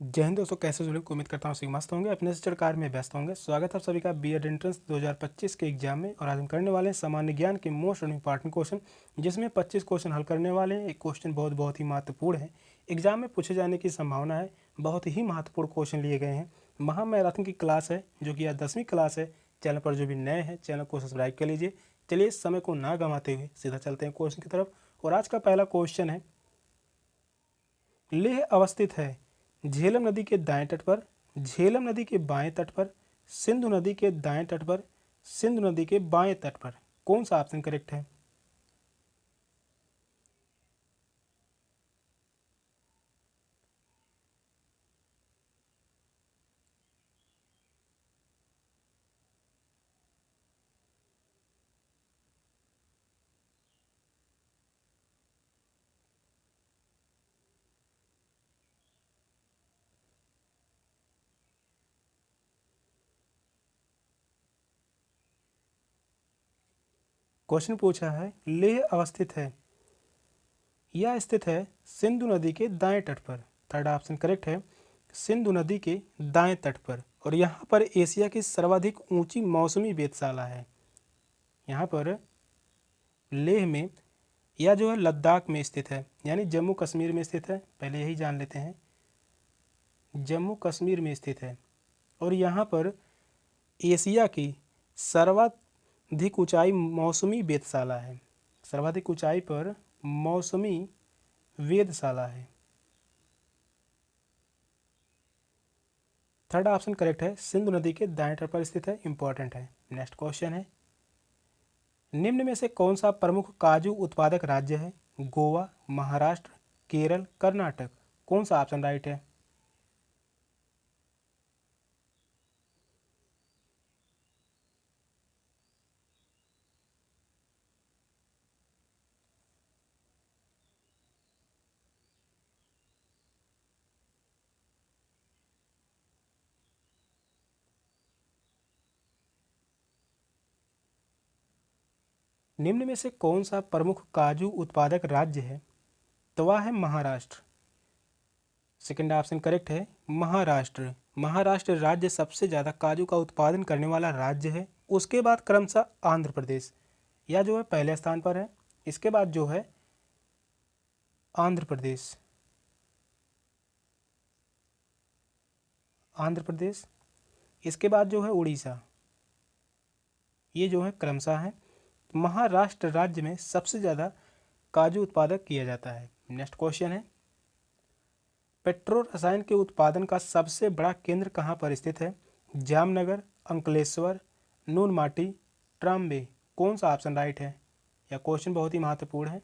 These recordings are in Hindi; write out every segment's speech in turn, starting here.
जय हिंद दोस्तों, कैसे जुड़े उम्मीद करता हूँ सभी मस्त होंगे, अपने से चढ़कार में व्यस्त होंगे। स्वागत है आप सभी का बीएड एंट्रेंस 2025 के एग्जाम में। और आज हम करने वाले हैं सामान्य ज्ञान के मोस्ट इंपॉर्टेंट क्वेश्चन, जिसमें 25 क्वेश्चन हल करने वाले हैं। एक क्वेश्चन बहुत ही महत्वपूर्ण है, एग्जाम में पूछे जाने की संभावना है। बहुत ही महत्वपूर्ण क्वेश्चन लिए गए हैं। महामैराथन की क्लास है, जो कि आज 10वीं क्लास है। चैनल पर जो भी नए हैं, चैनल को सब्सक्राइब कर लीजिए। चलिए, इस समय को ना गंवाते हुए सीधा चलते हैं क्वेश्चन की तरफ। और आज का पहला क्वेश्चन है, लेह अवस्थित है झेलम नदी के दाएं तट पर, झेलम नदी के बाएं तट पर, सिंधु नदी के दाएं तट पर, सिंधु नदी के बाएं तट पर। कौन सा ऑप्शन करेक्ट है? क्वेश्चन पूछा है, लेह अवस्थित है या स्थित है सिंधु नदी के दाएं तट पर। थर्ड ऑप्शन करेक्ट है, सिंधु नदी के दाएं तट पर। और यहाँ पर एशिया की सर्वाधिक ऊंची मौसमी वेधशाला है। यहाँ पर लेह में, या जो है लद्दाख में स्थित है, यानी जम्मू कश्मीर में स्थित है। पहले यही जान लेते हैं, जम्मू कश्मीर में स्थित है। और यहाँ पर एशिया की सर्वाधिक ऊंचाई मौसमी वेधशाला है। सर्वाधिक ऊंचाई पर मौसमी वेधशाला है। थर्ड ऑप्शन करेक्ट है, सिंधु नदी के दाएं तट पर स्थित है। इंपॉर्टेंट है। नेक्स्ट क्वेश्चन है, निम्न में से कौन सा प्रमुख काजू उत्पादक राज्य है? गोवा, महाराष्ट्र, केरल, कर्नाटक। कौन सा ऑप्शन राइट है? निम्न में से कौन सा प्रमुख काजू उत्पादक राज्य है? तो वह है महाराष्ट्र। सेकंड ऑप्शन करेक्ट है, महाराष्ट्र। महाराष्ट्र राज्य सबसे ज़्यादा काजू का उत्पादन करने वाला राज्य है। उसके बाद क्रमशः आंध्र प्रदेश, या जो है पहले स्थान पर है। इसके बाद जो है आंध्र प्रदेश, आंध्र प्रदेश। इसके बाद जो है उड़ीसा। ये जो है क्रमशः है। महाराष्ट्र राज्य में सबसे ज़्यादा काजू उत्पादक किया जाता है। नेक्स्ट क्वेश्चन है, पेट्रो रसायन के उत्पादन का सबसे बड़ा केंद्र कहाँ पर स्थित है? जामनगर, अंकलेश्वर, नूनमाटी, ट्राम्बे। कौन सा ऑप्शन राइट है? यह क्वेश्चन बहुत ही महत्वपूर्ण है।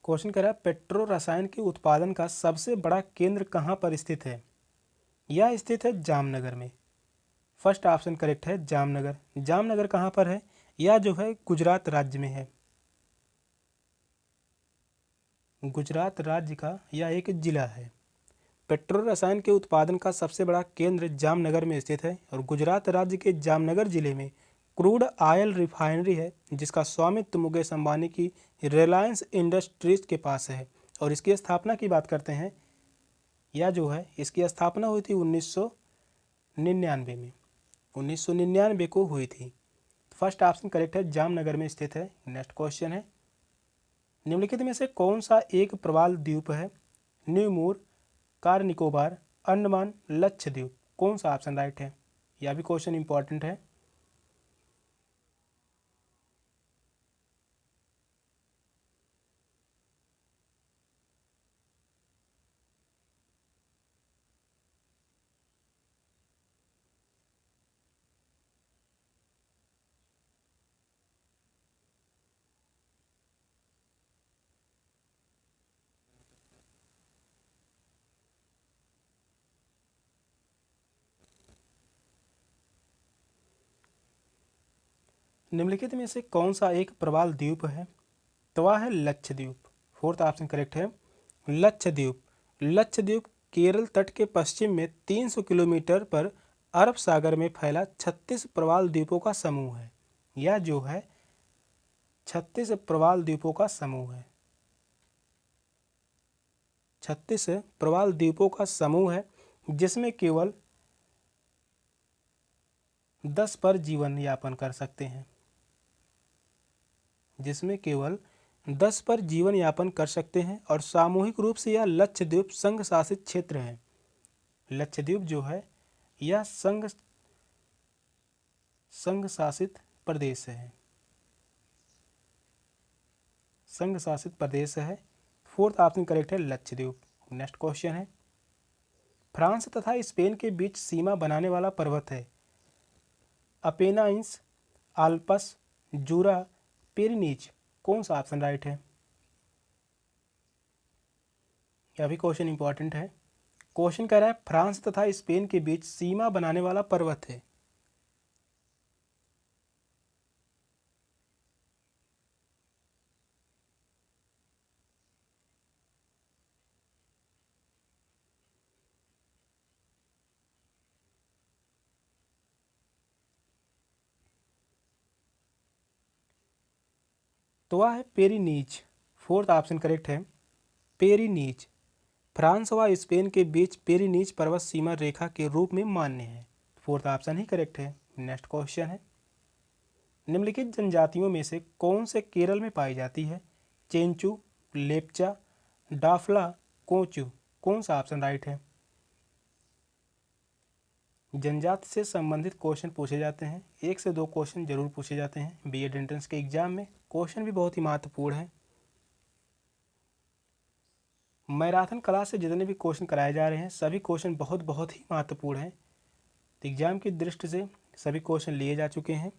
क्वेश्चन कह रहा है, पेट्रो रसायन के उत्पादन का सबसे बड़ा केंद्र कहाँ पर स्थित है? यह स्थित है जामनगर में। फर्स्ट ऑप्शन करेक्ट है, जामनगर। जामनगर कहाँ पर है? यह जो है गुजरात राज्य में है। गुजरात राज्य का यह एक जिला है। पेट्रो रसायन के उत्पादन का सबसे बड़ा केंद्र जामनगर में स्थित है। और गुजरात राज्य के जामनगर जिले में क्रूड ऑयल रिफाइनरी है, जिसका स्वामित्व मुकेश अंबानी की रिलायंस इंडस्ट्रीज के पास है। और इसकी स्थापना की बात करते हैं, या जो है इसकी स्थापना हुई थी 1999 में। 1999 को हुई थी। फर्स्ट ऑप्शन करेक्ट है, जामनगर में स्थित है। नेक्स्ट क्वेश्चन है, निम्नलिखित में से कौन सा एक प्रवाल द्वीप है? न्यूमूर, कार निकोबार, अंडमान, लक्षद्वीप। कौन सा ऑप्शन राइट है? यह भी क्वेश्चन इंपॉर्टेंट है। निम्नलिखित में से कौन सा एक प्रवाल द्वीप है? तो वह है लक्षद्वीप। फोर्थ ऑप्शन करेक्ट है लक्षद्वीप। लक्षद्वीप केरल तट के पश्चिम में 300 किलोमीटर पर अरब सागर में फैला 36 प्रवाल द्वीपों का समूह है। यह जो है 36 प्रवाल द्वीपों का समूह है। 36 प्रवाल द्वीपों का समूह है जिसमें केवल 10 पर जीवन यापन कर सकते हैं। जिसमें केवल 10 पर जीवन यापन कर सकते हैं और सामूहिक रूप से यह लक्षद्वीप संघ शासित क्षेत्र है। लक्षद्वीप जो है यह संघ शासित प्रदेश है। संघ शासित प्रदेश है। फोर्थ ऑप्शन करेक्ट है लक्षद्वीप। नेक्स्ट क्वेश्चन है, फ्रांस तथा स्पेन के बीच सीमा बनाने वाला पर्वत है। अपेनाइंस, आल्पस, जूरा, पेरिनीज, कौन सा ऑप्शन राइट है? यह भी क्वेश्चन इंपॉर्टेंट है। क्वेश्चन कह रहा है फ्रांस तथा स्पेन के बीच सीमा बनाने वाला पर्वत है। तो वह है पेरिनीज। फोर्थ ऑप्शन करेक्ट है पेरिनीज। फ्रांस व स्पेन के बीच पेरिनीज पर्वत सीमा रेखा के रूप में मान्य है। फोर्थ ऑप्शन ही करेक्ट है। नेक्स्ट क्वेश्चन है, निम्नलिखित जनजातियों में से कौन से केरल में पाई जाती है? चेंचू, लेप्चा, डाफला, कोचू, कौन सा ऑप्शन राइट है? जनजाति से संबंधित क्वेश्चन पूछे जाते हैं, 1 से 2 क्वेश्चन जरूर पूछे जाते हैं बीएड एंट्रेंस के एग्जाम में। क्वेश्चन भी बहुत ही महत्वपूर्ण है। मैराथन क्लास से जितने भी क्वेश्चन कराए जा रहे हैं सभी क्वेश्चन बहुत बहुत ही महत्वपूर्ण हैं। तो एग्जाम की दृष्टि से सभी क्वेश्चन लिए जा चुके हैं।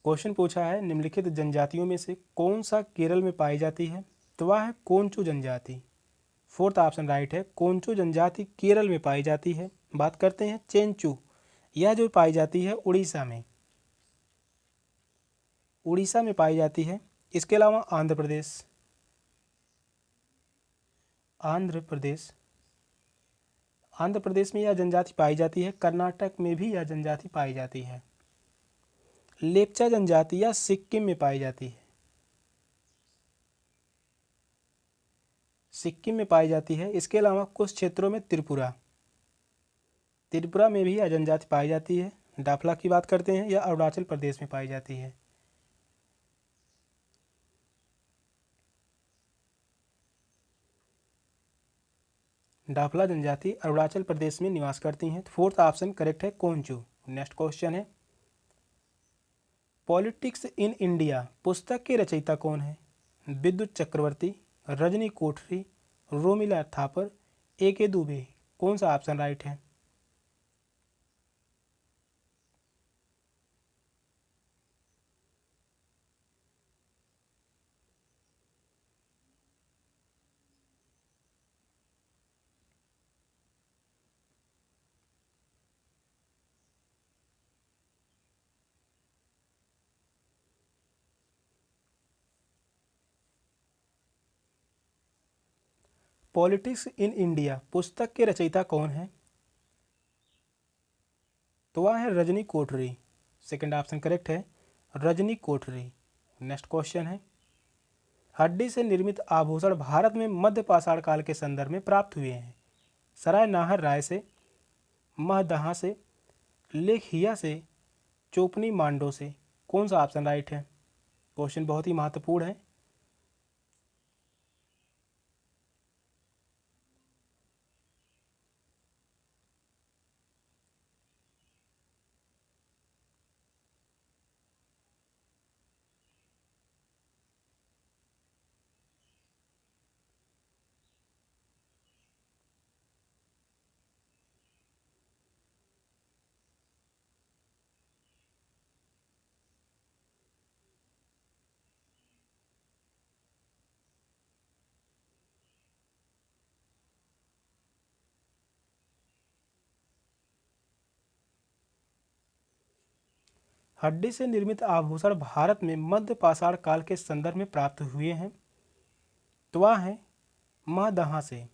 क्वेश्चन पूछा है निम्नलिखित जनजातियों में से कौन सा केरल में पाई जाती है? तो वह है कोंचू जनजाति। फोर्थ ऑप्शन राइट है कोंचू जनजाति केरल में पाई जाती है। बात करते हैं चेंचू, यह जो पाई जाती है उड़ीसा में। उड़ीसा में पाई जाती है। इसके अलावा आंध्र प्रदेश, आंध्र प्रदेश आंध्र प्रदेश में यह जनजाति पाई जाती है। कर्नाटक में भी यह जनजाति पाई जाती है। लेप्चा जनजाति यह सिक्किम में पाई जाती है। सिक्किम में पाई जाती है। इसके अलावा कुछ क्षेत्रों में त्रिपुरा, त्रिपुरा में भी यह जनजाति पाई जाती है। डाफला की बात करते हैं, यह अरुणाचल प्रदेश में पाई जाती है। डाफला जनजाति अरुणाचल प्रदेश में निवास करती हैं। फोर्थ ऑप्शन करेक्ट है कोंचू। नेक्स्ट क्वेश्चन है, पॉलिटिक्स इन इंडिया पुस्तक के रचयिता कौन है? विद्युत चक्रवर्ती, रजनी कोठरी, रोमिला थापर, ए.के. दुबे, कौन सा ऑप्शन राइट है? पॉलिटिक्स इन इंडिया पुस्तक के रचयिता कौन है? तो वह है रजनी कोठरी। सेकंड ऑप्शन करेक्ट है रजनी कोठरी। नेक्स्ट क्वेश्चन है, हड्डी से निर्मित आभूषण भारत में मध्य पाषाण काल के संदर्भ में प्राप्त हुए हैं। सराय नाहर राय से, महदहा से, लेखिया से, चोपनी मांडो से, कौन सा ऑप्शन राइट है? क्वेश्चन बहुत ही महत्वपूर्ण है। हड्डी से निर्मित आभूषण भारत में मध्य पाषाण काल के संदर्भ में प्राप्त हुए हैं? तो वह है महदहा से।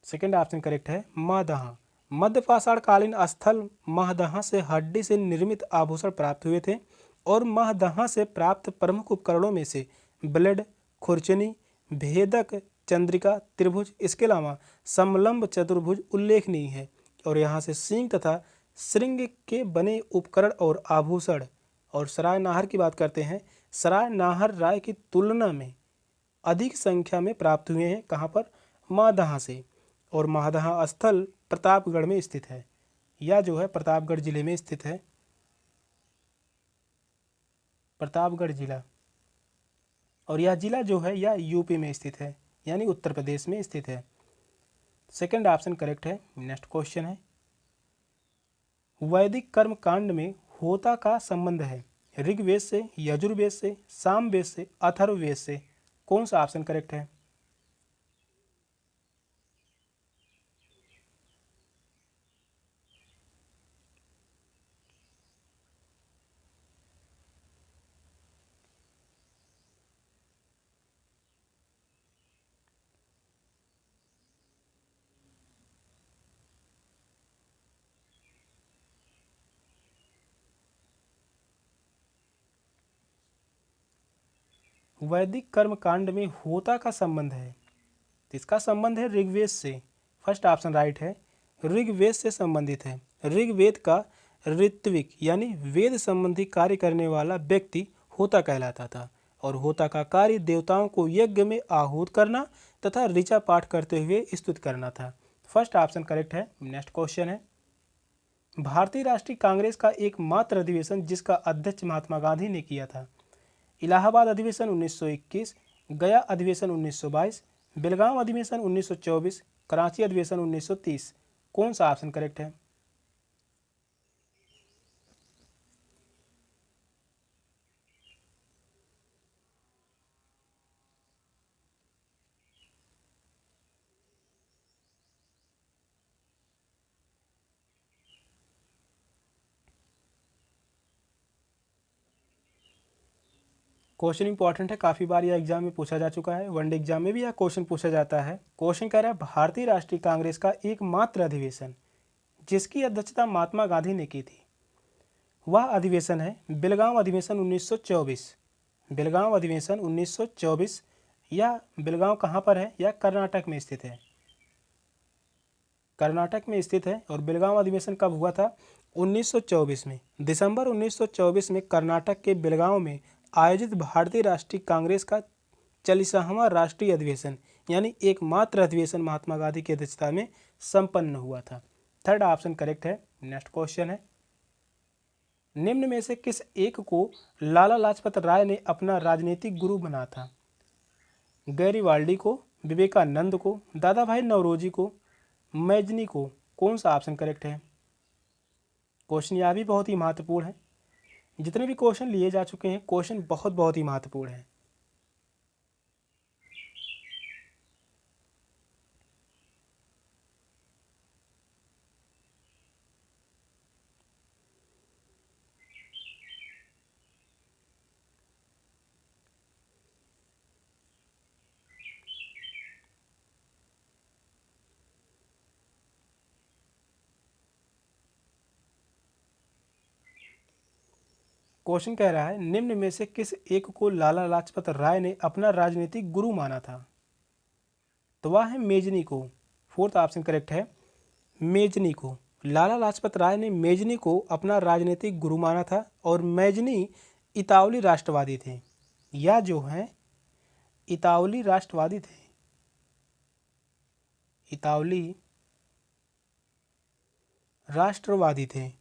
सेकेंड ऑप्शन करेक्ट है, महदहा। मध्य पाषाण कालीन स्थल महदहा से हड्डी से निर्मित आभूषण प्राप्त हुए थे और महदहा से प्राप्त प्रमुख उपकरणों में से ब्लेड, खुरचनी, भेदक, चंद्रिका, त्रिभुज, इसके अलावा समलंब चतुर्भुज उल्लेखनीय है। और यहाँ से सींग तथा श्रृंग के बने उपकरण और आभूषण। और सराय नाहर की बात करते हैं, सराय नाहर राय की तुलना में अधिक संख्या में प्राप्त हुए हैं। कहाँ पर? महदहा से। और महदहा स्थल प्रतापगढ़ में स्थित है, या जो है प्रतापगढ़ जिले में स्थित है, प्रतापगढ़ जिला। और यह जिला जो है यह यूपी में स्थित है, यानी उत्तर प्रदेश में स्थित है। सेकंड ऑप्शन करेक्ट है। नेक्स्ट क्वेश्चन है, वैदिक कर्म कांड में होता का संबंध है ऋग्वेद से, यजुर्वेद से, सामवेद से, अथर्ववेद से? कौन सा ऑप्शन करेक्ट है? वैदिक कर्म कांड में होता का संबंध है, तो इसका संबंध है ऋग्वेद से। फर्स्ट ऑप्शन राइट है, ऋग्वेद से संबंधित है। ऋग्वेद का ऋत्विक यानी वेद संबंधी कार्य करने वाला व्यक्ति होता कहलाता था और होता का कार्य देवताओं को यज्ञ में आहूत करना तथा ऋचा पाठ करते हुए स्तुत करना था। फर्स्ट ऑप्शन करेक्ट है। नेक्स्ट क्वेश्चन है, भारतीय राष्ट्रीय कांग्रेस का एकमात्र अधिवेशन जिसका अध्यक्ष महात्मा गांधी ने किया था? इलाहाबाद अधिवेशन 1921, गया अधिवेशन 1922, बेलगांव अधिवेशन 1924, कराची अधिवेशन 1930? कौन सा ऑप्शन करेक्ट है? क्वेश्चन इंपॉर्टेंट है, काफ़ी बार यह एग्जाम में पूछा जा चुका है, वनडे एग्जाम में भी यह क्वेश्चन पूछा जाता है। क्वेश्चन कह रहा है भारतीय राष्ट्रीय कांग्रेस का एकमात्र अधिवेशन जिसकी अध्यक्षता महात्मा गांधी ने की थी, वह अधिवेशन है बेलगांव अधिवेशन 1924। बेलगांव अधिवेशन 1924। यह बेलगांव कहाँ पर है? यह कर्नाटक में स्थित है, कर्नाटक में स्थित है। और बेलगांव अधिवेशन कब हुआ था? 1924 में। दिसंबर 1924 में कर्नाटक के बेलगांव में आयोजित भारतीय राष्ट्रीय कांग्रेस का 40वां राष्ट्रीय अधिवेशन यानी एकमात्र अधिवेशन महात्मा गांधी की अध्यक्षता में संपन्न हुआ था। थर्ड ऑप्शन करेक्ट है। नेक्स्ट क्वेश्चन है, निम्न में से किस एक को लाला लाजपत राय ने अपना राजनीतिक गुरु बना था? गैरीवाल्डी को, विवेकानंद को, दादा भाई नौरोजी को, मैजनी को? कौन सा ऑप्शन करेक्ट है? क्वेश्चन यह भी बहुत ही महत्वपूर्ण है, जितने भी क्वेश्चन लिए जा चुके हैं क्वेश्चन बहुत बहुत ही महत्वपूर्ण है। क्वेश्चन कह रहा है निम्न में से किस एक को लाला लाजपत राय ने अपना राजनीतिक गुरु माना था? तो वह है मेजनी को। फोर्थ ऑप्शन करेक्ट है, मेजनी को। लाला लाजपत राय ने मेजनी को अपना राजनीतिक गुरु माना था और मेजनी इतावली राष्ट्रवादी थे, या जो हैं इतावली राष्ट्रवादी थे, इतावली राष्ट्रवादी थे,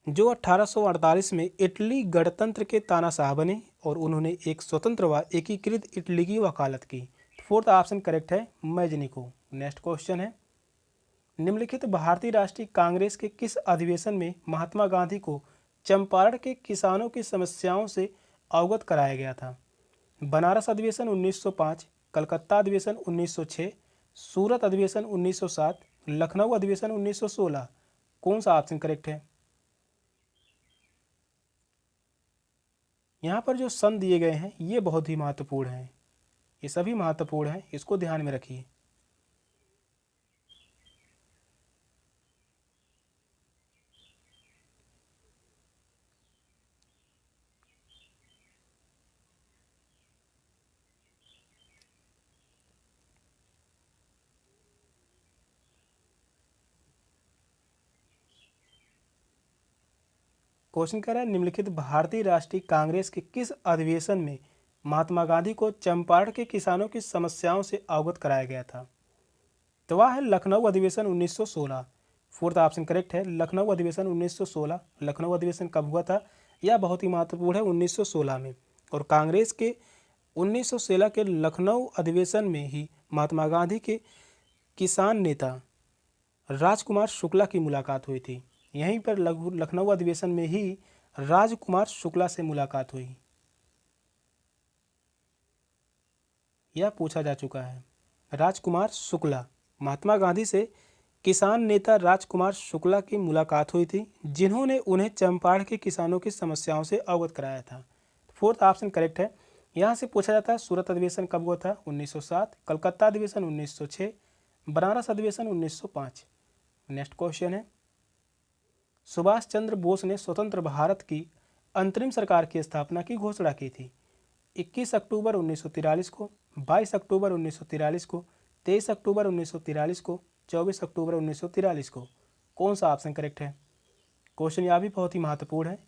जो 1848 में इटली गणतंत्र के तानाशाह बने और उन्होंने एक स्वतंत्र व एकीकृत इटली की वकालत की। फोर्थ ऑप्शन करेक्ट है, मैजनी को। नेक्स्ट क्वेश्चन है, निम्नलिखित भारतीय राष्ट्रीय कांग्रेस के किस अधिवेशन में महात्मा गांधी को चंपारण के किसानों की समस्याओं से अवगत कराया गया था? बनारस अधिवेशन 1905, कलकत्ता अधिवेशन 1906, सूरत अधिवेशन 1907, लखनऊ अधिवेशन 1916? कौन सा ऑप्शन करेक्ट है? यहाँ पर जो सन दिए गए हैं ये बहुत ही महत्वपूर्ण हैं, ये सभी महत्वपूर्ण हैं, इसको ध्यान में रखिए। क्वेश्चन कह रहा है निम्नलिखित भारतीय राष्ट्रीय कांग्रेस के किस अधिवेशन में महात्मा गांधी को चंपारण के किसानों की समस्याओं से अवगत कराया गया था? तो वह है लखनऊ अधिवेशन 1916। फोर्थ ऑप्शन करेक्ट है, लखनऊ अधिवेशन 1916। लखनऊ अधिवेशन कब हुआ था? यह बहुत ही महत्वपूर्ण है, 1916 में। और कांग्रेस के 1916 के लखनऊ अधिवेशन में ही महात्मा गांधी के किसान नेता राजकुमार शुक्ला की मुलाकात हुई थी। यहीं पर लखनऊ अधिवेशन में ही राजकुमार शुक्ला से मुलाकात हुई, यह पूछा जा चुका है। राजकुमार शुक्ला, महात्मा गांधी से किसान नेता राजकुमार शुक्ला की मुलाकात हुई थी, जिन्होंने उन्हें चंपारण के किसानों की समस्याओं से अवगत कराया था। फोर्थ ऑप्शन करेक्ट है। यहाँ से पूछा जाता है सूरत अधिवेशन कब हुआ था? 1907। कलकत्ता अधिवेशन 1906। बनारस अधिवेशन 1905। नेक्स्ट क्वेश्चन है, सुभाष चंद्र बोस ने स्वतंत्र भारत की अंतरिम सरकार की स्थापना की घोषणा की थी? 21 अक्टूबर 1943 को, 22 अक्टूबर 1943 को, 23 अक्टूबर 1943 को, 24 अक्टूबर 1943 को। कौन सा ऑप्शन करेक्ट है? क्वेश्चन यह भी बहुत ही महत्वपूर्ण है।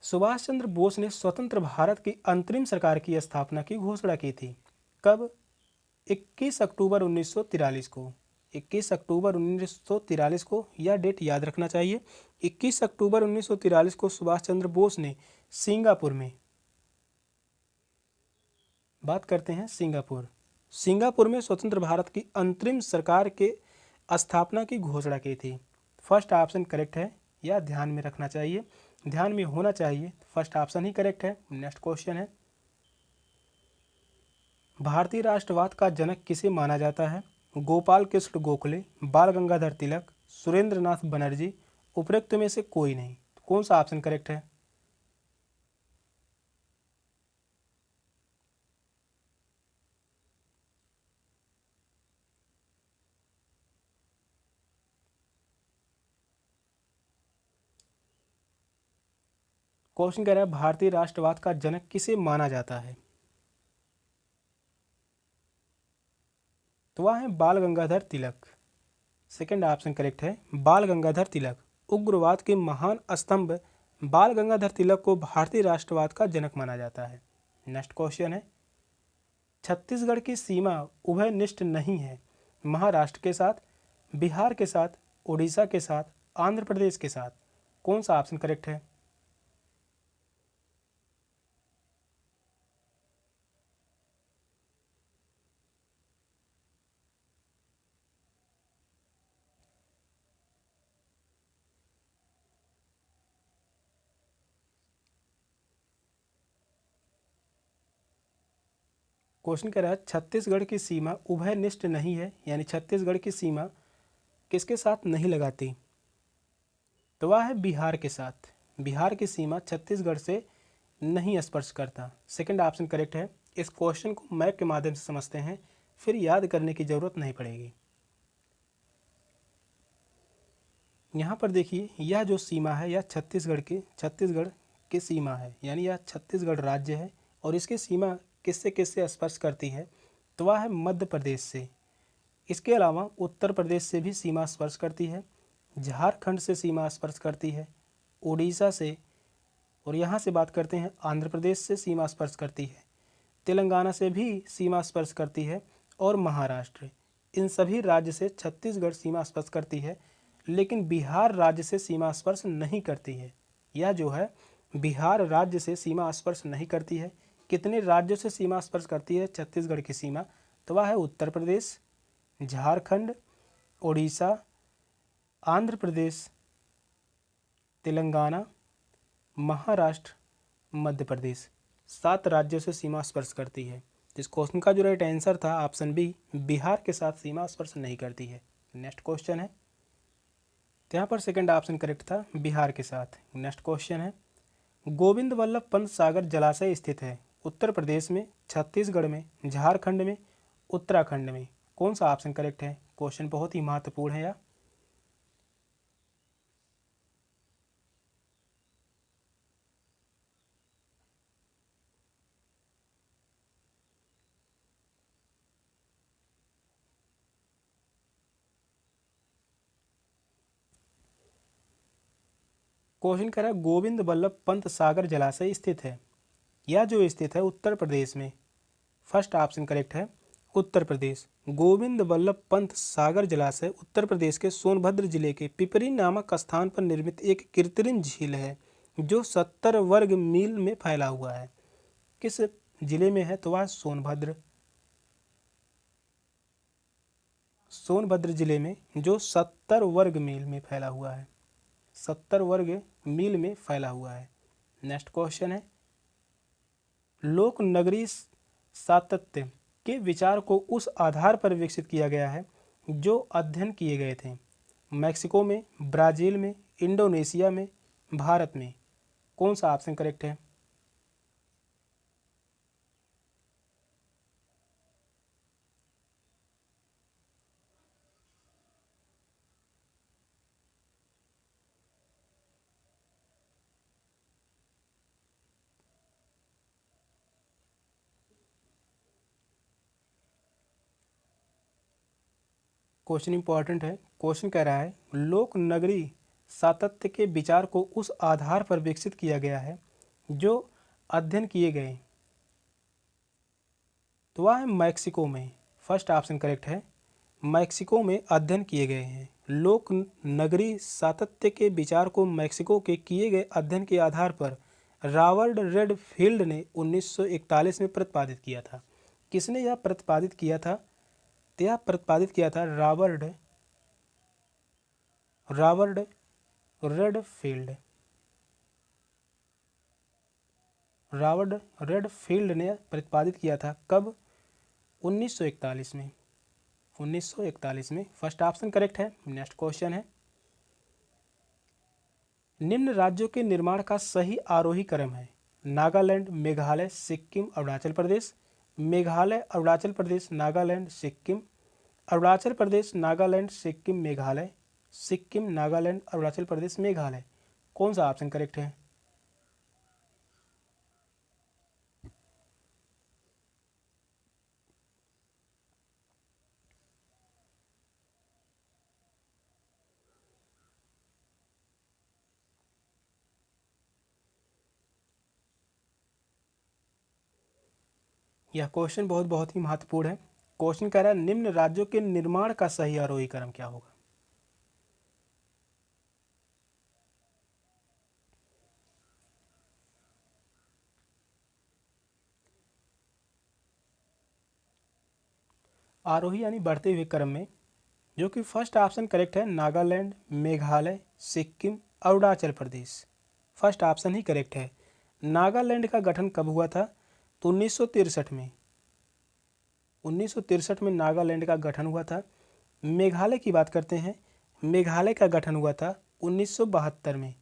सुभाष चंद्र बोस ने स्वतंत्र भारत की अंतरिम सरकार की स्थापना की घोषणा की थी। कब? 21 अक्टूबर 1943 को। 21 अक्टूबर 1943 को, यह डेट याद रखना चाहिए। 21 अक्टूबर 1943 को सुभाष चंद्र बोस ने सिंगापुर में, बात करते हैं सिंगापुर में स्वतंत्र भारत की अंतरिम सरकार के स्थापना की घोषणा की थी। फर्स्ट ऑप्शन करेक्ट है, यह ध्यान में रखना चाहिए, ध्यान में होना चाहिए। फर्स्ट ऑप्शन ही करेक्ट है। नेक्स्ट क्वेश्चन है, भारतीय राष्ट्रवाद का जनक किसे माना जाता है? गोपाल कृष्ण गोखले, बाल गंगाधर तिलक, सुरेंद्र नाथ बनर्जी, उपरोक्त में से कोई नहीं। कौन सा ऑप्शन करेक्ट है? क्वेश्चन कह रहा है भारतीय राष्ट्रवाद का जनक किसे माना जाता है? तो वह है बाल Gangadhar Tilak. Second option correct है, बाल गंगाधर तिलक। उग्रवाद के महान स्तंभ बाल गंगाधर तिलक को भारतीय राष्ट्रवाद का जनक माना जाता है। नेक्स्ट क्वेश्चन है, छत्तीसगढ़ की सीमा उभयनिष्ठ नहीं है महाराष्ट्र के साथ, बिहार के साथ, उड़ीसा के साथ, आंध्र प्रदेश के साथ। कौन सा ऑप्शन करेक्ट है? क्वेश्चन कह रहा है छत्तीसगढ़ की सीमा उभयनिष्ठ नहीं है, यानी छत्तीसगढ़ की सीमा किसके साथ नहीं लगाती? तो वह है बिहार के साथ। बिहार की सीमा छत्तीसगढ़ से नहीं स्पर्श करता। सेकंड ऑप्शन करेक्ट है। इस क्वेश्चन को मैप के माध्यम से समझते हैं, फिर याद करने की जरूरत नहीं पड़ेगी। यहाँ पर देखिए, यह जो सीमा है यह छत्तीसगढ़ की सीमा है, यानी यह छत्तीसगढ़ राज्य है। और इसकी सीमा किससे किससे स्पर्श करती है? तो वह है मध्य प्रदेश से। इसके अलावा उत्तर प्रदेश से भी सीमा स्पर्श करती है, झारखंड से सीमा स्पर्श करती है, उड़ीसा से, और यहाँ से बात करते हैं आंध्र प्रदेश से सीमा स्पर्श करती है, तेलंगाना से भी सीमा स्पर्श करती है, और महाराष्ट्र। इन सभी राज्य से छत्तीसगढ़ सीमा स्पर्श करती है, लेकिन बिहार राज्य से सीमा स्पर्श नहीं करती है। यह जो है बिहार राज्य से सीमा स्पर्श नहीं करती है। कितने राज्यों से सीमा स्पर्श करती है छत्तीसगढ़ की सीमा? तो वह है उत्तर प्रदेश, झारखंड, उड़ीसा, आंध्र प्रदेश, तेलंगाना, महाराष्ट्र, मध्य प्रदेश। 7 राज्यों से सीमा स्पर्श करती है। इस क्वेश्चन का जो राइट आंसर था ऑप्शन बी, बिहार के साथ सीमा स्पर्श नहीं करती है। नेक्स्ट क्वेश्चन है, तो यहाँ पर सेकंड ऑप्शन करेक्ट था, बिहार के साथ। नेक्स्ट क्वेश्चन है, गोविंद वल्लभ पंत सागर जलाशय स्थित है उत्तर प्रदेश में, छत्तीसगढ़ में, झारखंड में, उत्तराखंड में। कौन सा ऑप्शन करेक्ट है? क्वेश्चन बहुत ही महत्वपूर्ण है यह। क्वेश्चन कह रहा है गोविंद वल्लभ पंत सागर जलाशय स्थित है, यह जो स्थित है उत्तर प्रदेश में। फर्स्ट ऑप्शन करेक्ट है, उत्तर प्रदेश। गोविंद वल्लभ पंत सागर जलाशय उत्तर प्रदेश के सोनभद्र जिले के पिपरी नामक स्थान पर निर्मित एक कृत्रिम झील है जो 70 वर्ग मील में फैला हुआ है। किस जिले में है? तो वह सोनभद्र, सोनभद्र जिले में, जो 70 वर्ग मील में फैला हुआ है। 70 वर्ग मील में फैला हुआ है। नेक्स्ट क्वेश्चन है, लोक नगरी सातत्य के विचार को उस आधार पर विकसित किया गया है जो अध्ययन किए गए थे मैक्सिको में, ब्राज़ील में, इंडोनेशिया में, भारत में। कौन सा ऑप्शन करेक्ट है? क्वेश्चन इंपॉर्टेंट है। क्वेश्चन कह रहा है लोक नगरी सातत्य के विचार को उस आधार पर विकसित किया गया है जो अध्ययन किए गए, तो वह है मैक्सिको में। फर्स्ट ऑप्शन करेक्ट है, मैक्सिको में अध्ययन किए गए हैं। लोक नगरी सातत्य के विचार को मैक्सिको के किए गए अध्ययन के आधार पर रॉबर्ट रेडफील्ड ने 1941 में प्रतिपादित किया था। किसने यह प्रतिपादित किया था? तो यह प्रतिपादित किया था रॉबर्ट रेडफील्ड। रॉबर्ट रेडफील्ड ने प्रतिपादित किया था। कब? 1941 में। 1941 में। फर्स्ट ऑप्शन करेक्ट है। नेक्स्ट क्वेश्चन है, निम्न राज्यों के निर्माण का सही आरोही क्रम है? नागालैंड, मेघालय, सिक्किम, अरुणाचल प्रदेश। मेघालय, अरुणाचल प्रदेश, नागालैंड, सिक्किम। अरुणाचल प्रदेश, नागालैंड, सिक्किम, मेघालय। सिक्किम, नागालैंड, अरुणाचल प्रदेश, मेघालय। कौन सा ऑप्शन करेक्ट है? यह क्वेश्चन बहुत ही महत्वपूर्ण है। क्वेश्चन कह रहा है निम्न राज्यों के निर्माण का सही आरोही क्रम क्या होगा? आरोही यानी बढ़ते हुए क्रम में, जो कि फर्स्ट ऑप्शन करेक्ट है, नागालैंड, मेघालय, सिक्किम, अरुणाचल प्रदेश। फर्स्ट ऑप्शन ही करेक्ट है। नागालैंड का गठन कब हुआ था? तो 1963 में। 1963 में नागालैंड का गठन हुआ था। मेघालय की बात करते हैं, मेघालय का गठन हुआ था 1972 में।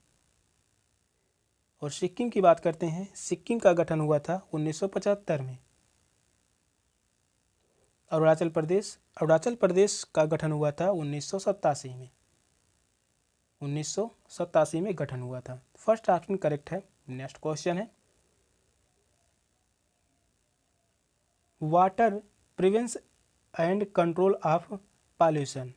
और सिक्किम की बात करते हैं, सिक्किम का गठन हुआ था 1975 में। अरुणाचल प्रदेश का गठन हुआ था 1987 में। 1987 में गठन हुआ था। फर्स्ट ऑप्शन करेक्ट है। नेक्स्ट क्वेश्चन है, water prevention and control of pollution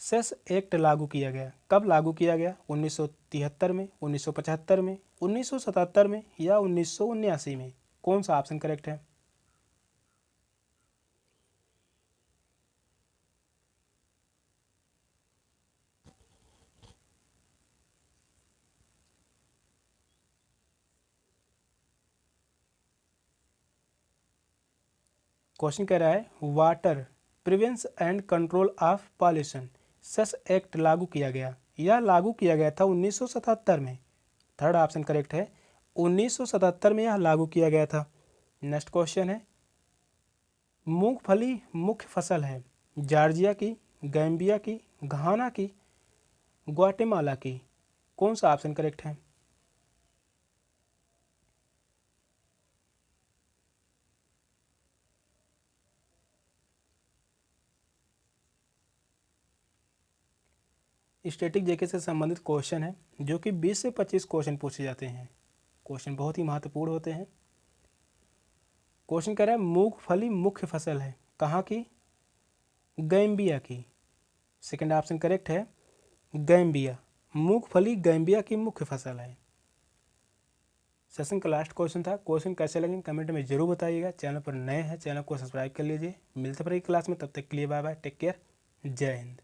cess act लागू किया गया। कब लागू किया गया? 1973 में, 1975 में, 1977 में या 1979 में। कौन सा ऑप्शन करेक्ट है? क्वेश्चन कह रहा है water prevention and control of pollution cess act लागू किया गया। यह लागू किया गया था 1977 में। थर्ड ऑप्शन करेक्ट है, 1977 में यह लागू किया गया था। नेक्स्ट क्वेश्चन है, मूंगफली मुख्य फसल है जॉर्जिया की, गैम्बिया की, घाना की, ग्वाटेमाला की। कौन सा ऑप्शन करेक्ट है? स्टैटिक जीके से संबंधित क्वेश्चन है जो कि 20 से 25 क्वेश्चन पूछे जाते हैं। क्वेश्चन बहुत ही महत्वपूर्ण होते हैं। क्वेश्चन कह रहा है मूंगफली मुख्य फसल है कहाँ की? गैम्बिया की। सेकंड ऑप्शन करेक्ट है, गैम्बिया। मूंगफली गैम्बिया की मुख्य फसल है। सेशन का लास्ट क्वेश्चन था। क्वेश्चन कैसे लगे कमेंट में जरूर बताइएगा। चैनल पर नए हैं, चैनल को सब्सक्राइब कर लीजिए। मिलते हैं क्लास में, तब तक के लिए बाय बाय, टेक केयर, जय हिंद।